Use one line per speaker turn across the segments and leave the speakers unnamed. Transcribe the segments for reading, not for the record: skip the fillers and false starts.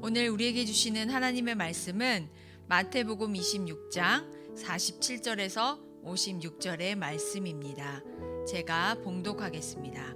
오늘 우리에게 주시는 하나님의 말씀은 마태복음 26장 47절에서 56절의 말씀입니다. 제가 봉독하겠습니다.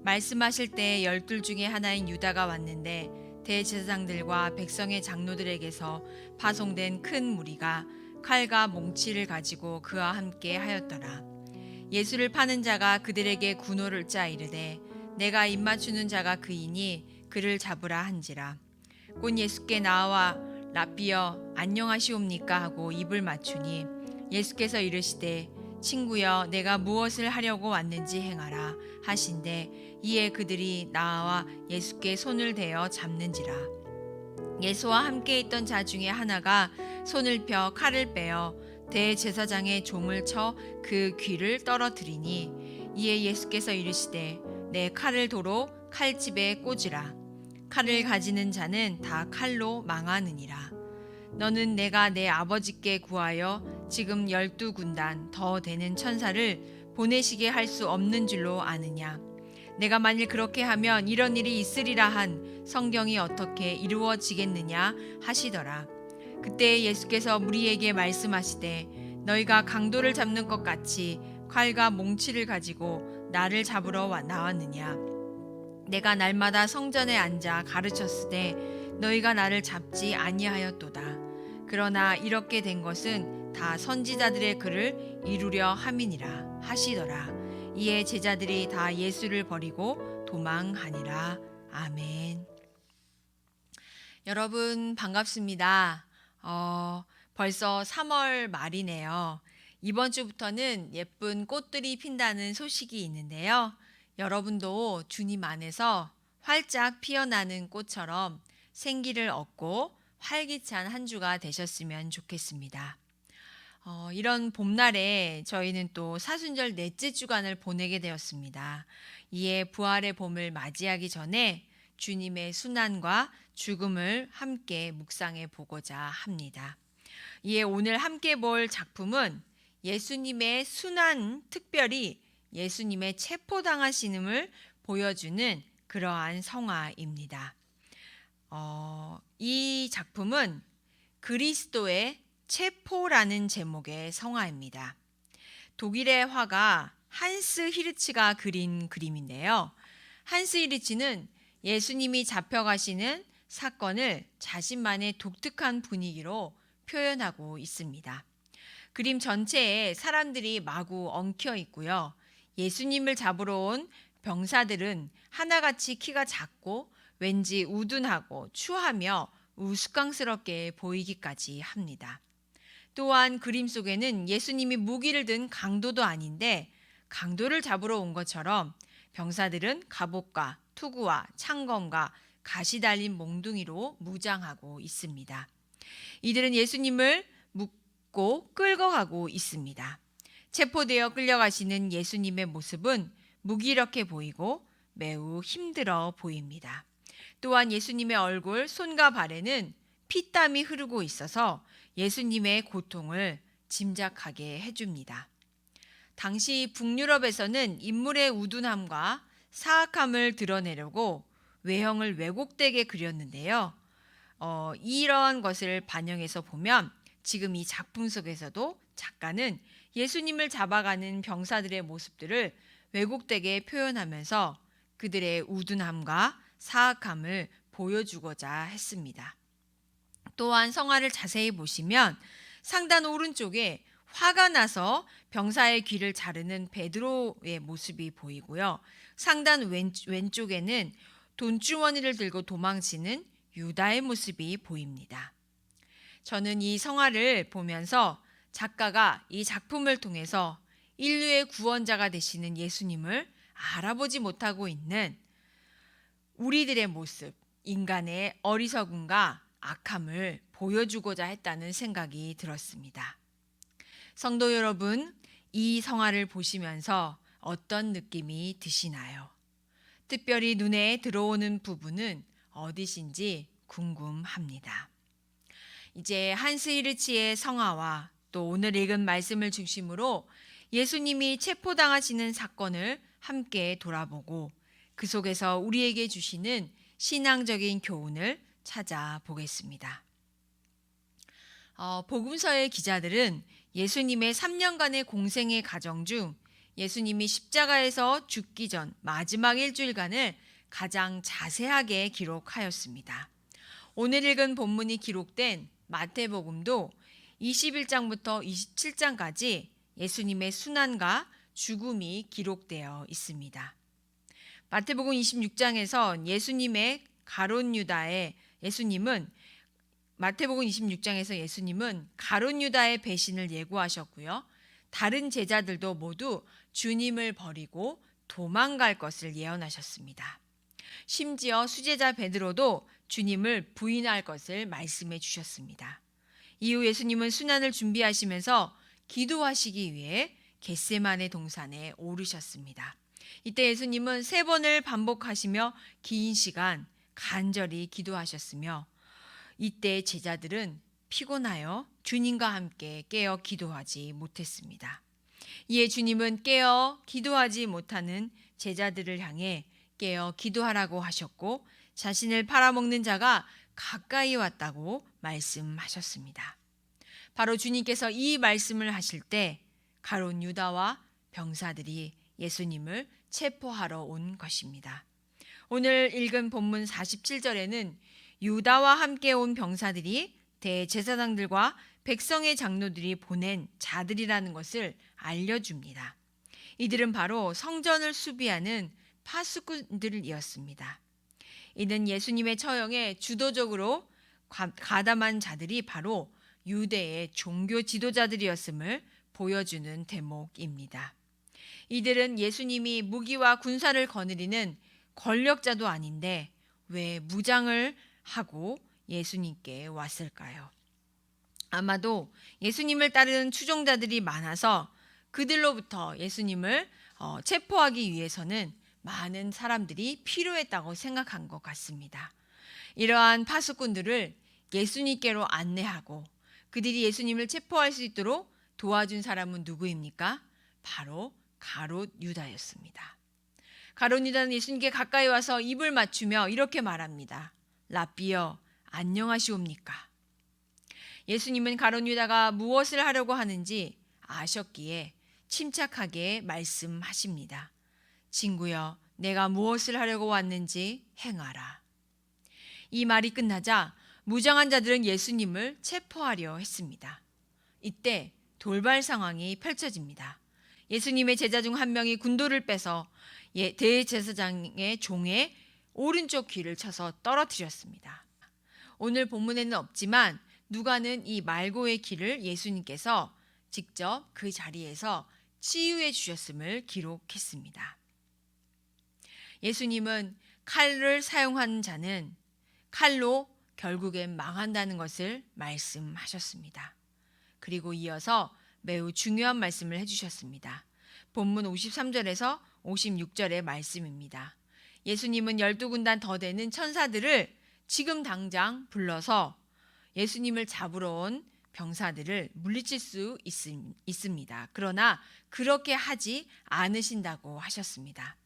말씀하실 때 12 중에 하나인 유다가 왔는데 대제사장들과 백성의 장로들에게서 파송된 큰 무리가 칼과 몽치를 가지고 그와 함께 하였더라. 예수를 파는 자가 그들에게 군호를 짜 이르되 내가 입맞추는 자가 그이니 그를 잡으라 한지라. 곧 예수께 나와 라삐여 안녕하시옵니까 하고 입을 맞추니 예수께서 이르시되 친구여 내가 무엇을 하려고 왔는지 행하라 하신대 이에 그들이 나와 예수께 손을 대어 잡는지라. 예수와 함께 있던 자 중에 하나가 손을 펴 칼을 빼어 대제사장의 종을 쳐 그 귀를 떨어뜨리니 이에 예수께서 이르시되 내 칼을 도로 칼집에 꽂으라. 칼을 가지는 자는 다 칼로 망하느니라. 너는 내가 내 아버지께 구하여 지금 12군단 더 되는 천사를 보내시게 할 수 없는 줄로 아느냐. 내가 만일 그렇게 하면 이런 일이 있으리라 한 성경이 어떻게 이루어지겠느냐 하시더라. 그때 예수께서 무리에게 말씀하시되 너희가 강도를 잡는 것 같이 칼과 몽치를 가지고 나를 잡으러 나왔느냐. 내가 날마다 성전에 앉아 가르쳤으되 너희가 나를 잡지 아니하였도다. 그러나 이렇게 된 것은 다 선지자들의 글을 이루려 함이니라 하시더라. 이에 제자들이 다 예수를 버리고 도망하니라. 아멘. 여러분 반갑습니다. 벌써 3월 말이네요. 이번 주부터는 예쁜 꽃들이 핀다는 소식이 있는데요. 여러분도 주님 안에서 활짝 피어나는 꽃처럼 생기를 얻고 활기찬 한 주가 되셨으면 좋겠습니다. 이런 봄날에 저희는 또 사순절 넷째 주간을 보내게 되었습니다. 이에 부활의 봄을 맞이하기 전에 주님의 순환과 죽음을 함께 묵상해 보고자 합니다. 이에 오늘 함께 볼 작품은 예수님의 순환, 특별히 예수님의 체포당하심을 보여주는 그러한 성화입니다. 이 작품은 그리스도의 체포라는 제목의 성화입니다. 독일의 화가 한스 히르츠가 그린 그림인데요. 한스 히르츠는 예수님이 잡혀가시는 사건을 자신만의 독특한 분위기로 표현하고 있습니다. 그림 전체에 사람들이 마구 엉켜 있고요. 예수님을 잡으러 온 병사들은 하나같이 키가 작고 왠지 우둔하고 추하며 우스꽝스럽게 보이기까지 합니다. 또한 그림 속에는 예수님이 무기를 든 강도도 아닌데 강도를 잡으러 온 것처럼 병사들은 갑옷과 투구와 창검과 가시 달린 몽둥이로 무장하고 있습니다. 이들은 예수님을 묶고 끌고 가고 있습니다. 체포되어 끌려가시는 예수님의 모습은 무기력해 보이고 매우 힘들어 보입니다. 또한 예수님의 얼굴, 손과 발에는 피땀이 흐르고 있어서 예수님의 고통을 짐작하게 해줍니다. 당시 북유럽에서는 인물의 우둔함과 사악함을 드러내려고 외형을 왜곡되게 그렸는데요. 이러한 것을 반영해서 보면 지금 이 작품 속에서도 작가는 예수님을 잡아가는 병사들의 모습들을 왜곡되게 표현하면서 그들의 우둔함과 사악함을 보여주고자 했습니다. 또한 성화를 자세히 보시면 상단 오른쪽에 화가 나서 병사의 귀를 자르는 베드로의 모습이 보이고요. 상단 왼쪽에는 돈주머니를 들고 도망치는 유다의 모습이 보입니다. 저는 이 성화를 보면서 작가가 이 작품을 통해서 인류의 구원자가 되시는 예수님을 알아보지 못하고 있는 우리들의 모습, 인간의 어리석음과 악함을 보여주고자 했다는 생각이 들었습니다. 성도 여러분, 이 성화를 보시면서 어떤 느낌이 드시나요? 특별히 눈에 들어오는 부분은 어디신지 궁금합니다. 이제 한스 히르츠의 성화와 또 오늘 읽은 말씀을 중심으로 예수님이 체포당하시는 사건을 함께 돌아보고 그 속에서 우리에게 주시는 신앙적인 교훈을 찾아보겠습니다. 복음서의 기자들은 예수님의 3년간의 공생의 과정 중 예수님이 십자가에서 죽기 전 마지막 일주일간을 가장 자세하게 기록하였습니다. 오늘 읽은 본문이 기록된 마태복음도 21장부터 27장까지 예수님의 순환과 죽음이 기록되어 있습니다. 마태복음 26장에서 마태복음 26장에서 예수님은 가룟 유다의 배신을 예고하셨고요. 다른 제자들도 모두 주님을 버리고 도망갈 것을 예언하셨습니다. 심지어 수제자 베드로도 주님을 부인할 것을 말씀해 주셨습니다. 이후 예수님은 순환을 준비하시면서 기도하시기 위해 겟세마네 동산에 오르셨습니다. 이때 예수님은 3번을 반복하시며 긴 시간 간절히 기도하셨으며 이때 제자들은 피곤하여 주님과 함께 깨어 기도하지 못했습니다. 이에 주님은 깨어 기도하지 못하는 제자들을 향해 깨어 기도하라고 하셨고 자신을 팔아먹는 자가 가까이 왔다고 말씀하셨습니다. 바로 주님께서 이 말씀을 하실 때 가룟 유다와 병사들이 예수님을 체포하러 온 것입니다. 오늘 읽은 본문 47절에는 유다와 함께 온 병사들이 대제사장들과 백성의 장로들이 보낸 자들이라는 것을 알려줍니다. 이들은 바로 성전을 수비하는 파수꾼들이었습니다. 이는 예수님의 처형에 주도적으로 가담한 자들이 바로 유대의 종교 지도자들이었음을 보여주는 대목입니다. 이들은 예수님이 무기와 군사를 거느리는 권력자도 아닌데 왜 무장을 하고 예수님께 왔을까요? 아마도 예수님을 따르는 추종자들이 많아서 그들로부터 예수님을 체포하기 위해서는 많은 사람들이 필요했다고 생각한 것 같습니다. 이러한 파수꾼들을 예수님께로 안내하고 그들이 예수님을 체포할 수 있도록 도와준 사람은 누구입니까? 바로 가룟 유다였습니다. 가룟 유다는 예수님께 가까이 와서 입을 맞추며 이렇게 말합니다. 라삐여, 안녕하시옵니까? 예수님은 가룟 유다가 무엇을 하려고 하는지 아셨기에 침착하게 말씀하십니다. 친구여, 내가 무엇을 하려고 왔는지 행하라. 이 말이 끝나자 무장한 자들은 예수님을 체포하려 했습니다. 이때 돌발 상황이 펼쳐집니다. 예수님의 제자 중 한 명이 군도를 빼서 대제사장의 종의 오른쪽 귀를 쳐서 떨어뜨렸습니다. 오늘 본문에는 없지만 누가는 이 말고의 귀를 예수님께서 직접 그 자리에서 치유해 주셨음을 기록했습니다. 예수님은 칼을 사용하는 자는 칼로 결국엔 망한다는 것을 말씀하셨습니다. 그리고 이어서 매우 중요한 말씀을 해주셨습니다. 본문 53절에서 56절의 말씀입니다. 예수님은 12군단 더 되는 천사들을 지금 당장 불러서 예수님을 잡으러 온 병사들을 물리칠 수 있습니다. 그러나 그렇게 하지 않으신다고 하셨습니다.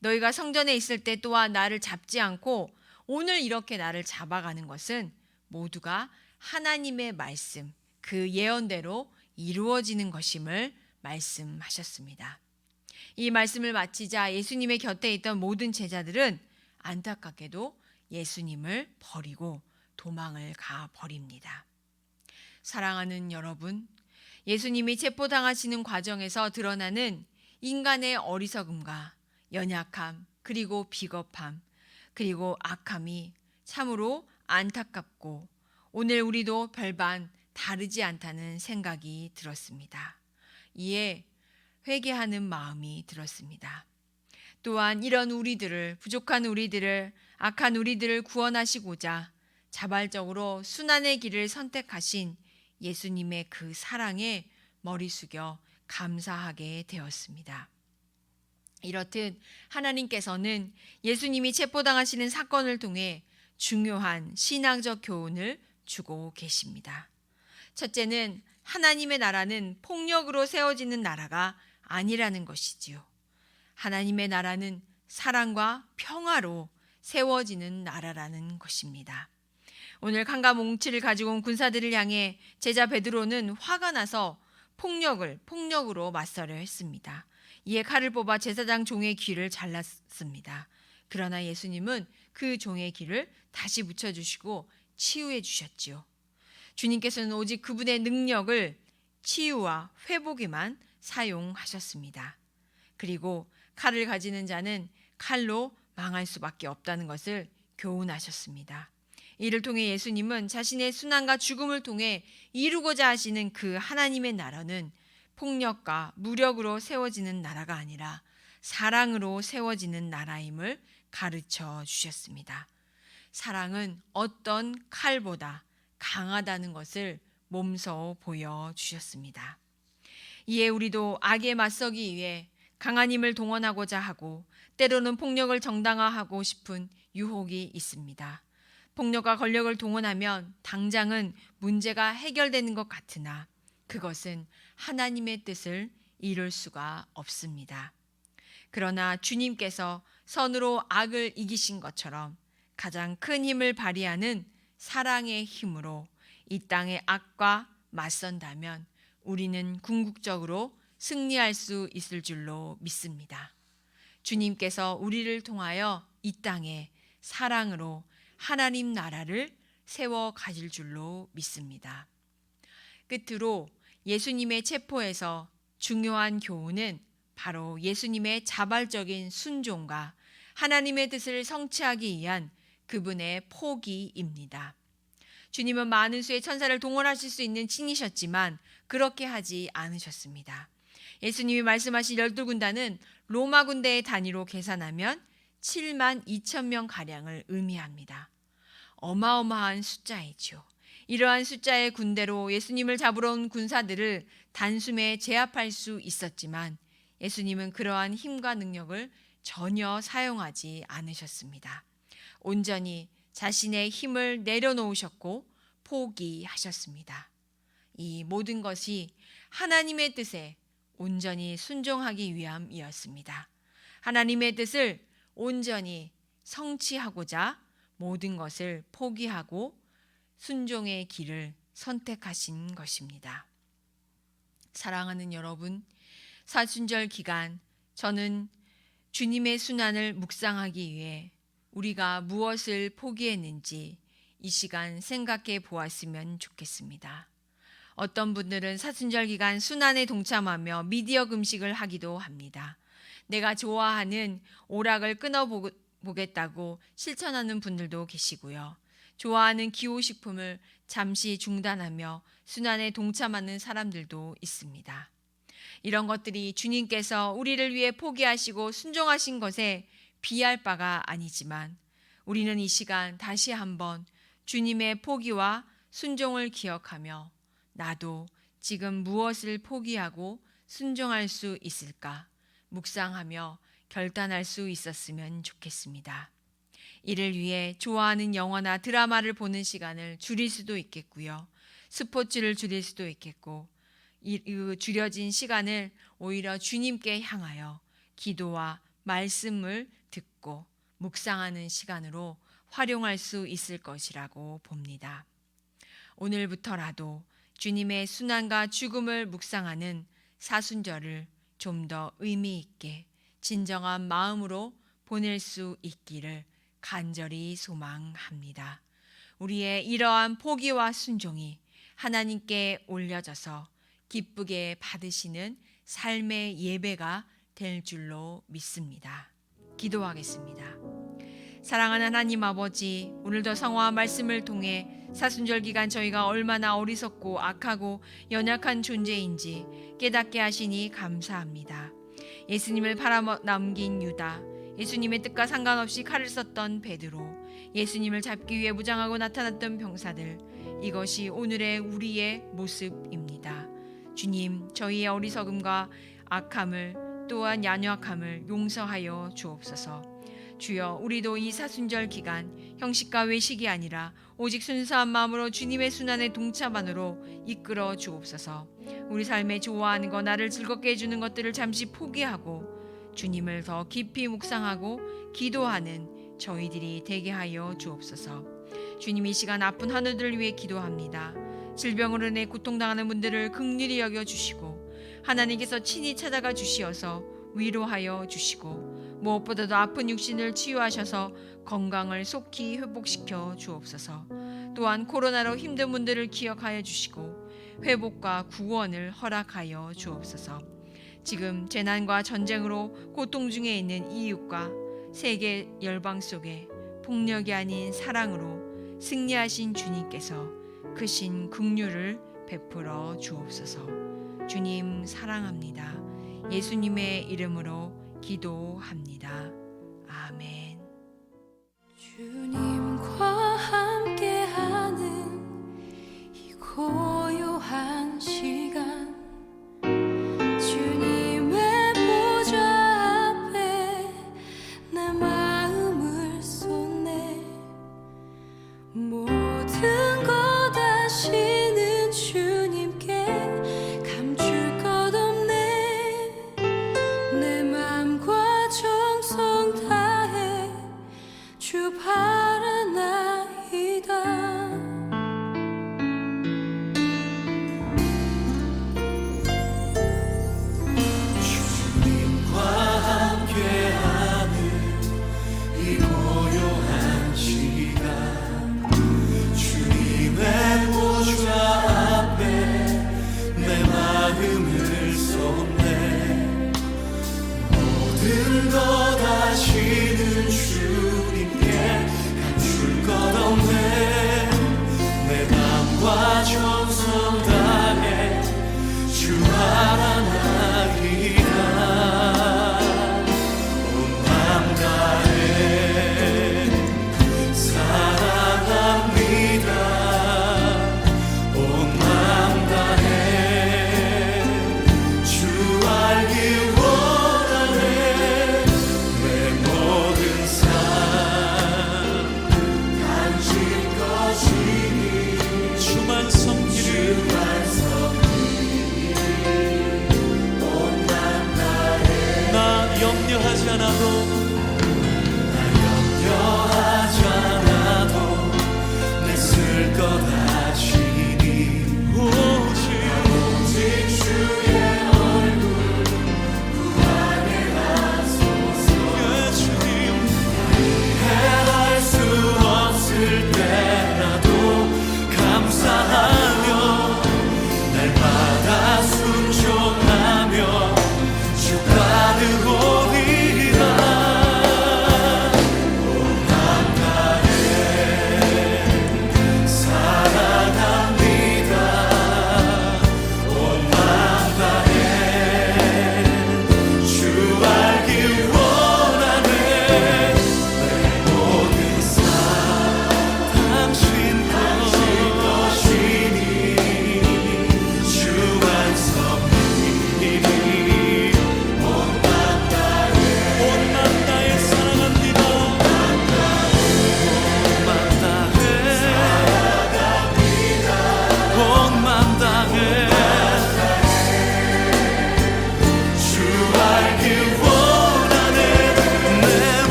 너희가 성전에 있을 때 또한 나를 잡지 않고 오늘 이렇게 나를 잡아가는 것은 모두가 하나님의 말씀, 그 예언대로 이루어지는 것임을 말씀하셨습니다. 이 말씀을 마치자 예수님의 곁에 있던 모든 제자들은 안타깝게도 예수님을 버리고 도망을 가 버립니다. 사랑하는 여러분, 예수님이 체포당하시는 과정에서 드러나는 인간의 어리석음과 연약함, 그리고 비겁함, 그리고 악함이 참으로 안타깝고 오늘 우리도 별반 다르지 않다는 생각이 들었습니다. 이에 회개하는 마음이 들었습니다. 또한 이런 부족한 우리들을, 악한 우리들을 구원하시고자 자발적으로 순환의 길을 선택하신 예수님의 그 사랑에 머리 숙여 감사하게 되었습니다. 이렇듯 하나님께서는 예수님이 체포당하시는 사건을 통해 중요한 신앙적 교훈을 주고 계십니다. 첫째는 하나님의 나라는 폭력으로 세워지는 나라가 아니라는 것이지요. 하나님의 나라는 사랑과 평화로 세워지는 나라라는 것입니다. 오늘 칼과 몽치를 가지고 온 군사들을 향해 제자 베드로는 화가 나서 폭력으로 맞서려 했습니다. 이에 칼을 뽑아 제사장 종의 귀를 잘랐습니다. 그러나 예수님은 그 종의 귀를 다시 붙여주시고 치유해 주셨지요. 주님께서는 오직 그분의 능력을 치유와 회복에만 사용하셨습니다. 그리고 칼을 가지는 자는 칼로 망할 수밖에 없다는 것을 교훈하셨습니다. 이를 통해 예수님은 자신의 순환과 죽음을 통해 이루고자 하시는 그 하나님의 나라는 폭력과 무력으로 세워지는 나라가 아니라 사랑으로 세워지는 나라임을 가르쳐 주셨습니다. 사랑은 어떤 칼보다 강하다는 것을 몸소 보여주셨습니다. 이에 우리도 악에 맞서기 위해 강한 힘을 동원하고자 하고 때로는 폭력을 정당화하고 싶은 유혹이 있습니다. 폭력과 권력을 동원하면 당장은 문제가 해결되는 것 같으나 그것은 하나님의 뜻을 이룰 수가 없습니다. 그러나 주님께서 선으로 악을 이기신 것처럼 가장 큰 힘을 발휘하는 사랑의 힘으로 이 땅의 악과 맞선다면 우리는 궁극적으로 승리할 수 있을 줄로 믿습니다. 주님께서 우리를 통하여 이 땅에 사랑으로 하나님 나라를 세워 가실 줄로 믿습니다. 끝으로 예수님의 체포에서 중요한 교훈은 바로 예수님의 자발적인 순종과 하나님의 뜻을 성취하기 위한 그분의 포기입니다. 주님은 많은 수의 천사를 동원하실 수 있는 신이셨지만 그렇게 하지 않으셨습니다. 예수님이 말씀하신 12군단은 로마 군대의 단위로 계산하면 7만 2천 명 가량을 의미합니다. 어마어마한 숫자이죠. 이러한 숫자의 군대로 예수님을 잡으러 온 군사들을 단숨에 제압할 수 있었지만 예수님은 그러한 힘과 능력을 전혀 사용하지 않으셨습니다. 온전히 자신의 힘을 내려놓으셨고 포기하셨습니다. 이 모든 것이 하나님의 뜻에 온전히 순종하기 위함이었습니다. 하나님의 뜻을 온전히 성취하고자 모든 것을 포기하고 순종의 길을 선택하신 것입니다. 사랑하는 여러분, 사순절 기간 저는 주님의 순환을 묵상하기 위해 우리가 무엇을 포기했는지 이 시간 생각해 보았으면 좋겠습니다. 어떤 분들은 사순절 기간 순환에 동참하며 미디어 금식을 하기도 합니다. 내가 좋아하는 오락을 끊어보겠다고 실천하는 분들도 계시고요. 좋아하는 기호식품을 잠시 중단하며 순환에 동참하는 사람들도 있습니다. 이런 것들이 주님께서 우리를 위해 포기하시고 순종하신 것에 비할 바가 아니지만 우리는 이 시간 다시 한번 주님의 포기와 순종을 기억하며 나도 지금 무엇을 포기하고 순종할 수 있을까 묵상하며 결단할 수 있었으면 좋겠습니다. 이를 위해 좋아하는 영화나 드라마를 보는 시간을 줄일 수도 있겠고요. 스포츠를 줄일 수도 있겠고 이 줄여진 시간을 오히려 주님께 향하여 기도와 말씀을 듣고 묵상하는 시간으로 활용할 수 있을 것이라고 봅니다. 오늘부터라도 주님의 순환과 죽음을 묵상하는 사순절을 좀 더 의미 있게 진정한 마음으로 보낼 수 있기를 간절히 소망합니다. 우리의 이러한 포기와 순종이 하나님께 올려져서 기쁘게 받으시는 삶의 예배가 될 줄로 믿습니다. 기도하겠습니다. 사랑하는 하나님 아버지, 오늘도 성화와 말씀을 통해 사순절 기간 저희가 얼마나 어리석고 악하고 연약한 존재인지 깨닫게 하시니 감사합니다. 예수님을 팔아넘긴 유다, 예수님의 뜻과 상관없이 칼을 썼던 베드로, 예수님을 잡기 위해 무장하고 나타났던 병사들, 이것이 오늘의 우리의 모습입니다. 주님, 저희의 어리석음과 악함을 또한 연약함을 용서하여 주옵소서. 주여, 우리도 이 사순절 기간 형식과 외식이 아니라 오직 순수한 마음으로 주님의 순환의 동참안으로 이끌어 주옵소서. 우리 삶에 좋아하는 것, 나를 즐겁게 해주는 것들을 잠시 포기하고 주님을 더 깊이 묵상하고 기도하는 저희들이 되게 하여 주옵소서. 주님, 이 시간 아픈 하늘들을 위해 기도합니다. 질병으로 인해 고통당하는 분들을 긍휼히 여겨 주시고 하나님께서 친히 찾아가 주시어서 위로하여 주시고 무엇보다도 아픈 육신을 치유하셔서 건강을 속히 회복시켜 주옵소서. 또한 코로나로 힘든 분들을 기억하여 주시고 회복과 구원을 허락하여 주옵소서. 지금 재난과 전쟁으로 고통 중에 있는 이웃과 세계 열방 속에 폭력이 아닌 사랑으로 승리하신 주님께서 크신 긍휼을 베풀어 주옵소서. 주님 사랑합니다. 예수님의 이름으로 기도합니다. 아멘.
주님과 함께하는 이 고요한 시간, 주님의 보좌 앞에 내 마음을 쏟네. 모든 것 아시는 주님께 감출 것 없네. 내 맘과 정성 다해 주 바라나이다.
주님과 함께하는 이 고요한 시간, 주님의 보좌 앞에 내 마음을 쏟네. 모든 것 아시는 주님께 감출 것 없네. 내 맘과 정성 다해 주 바라나이다. 온 맘 다해 사랑합니다. 온 맘 다해 주 알기 원하네. 내 모든 삶 당신 것이니 주만 섬기리. 나 염려하지 않아도 내 쓸 것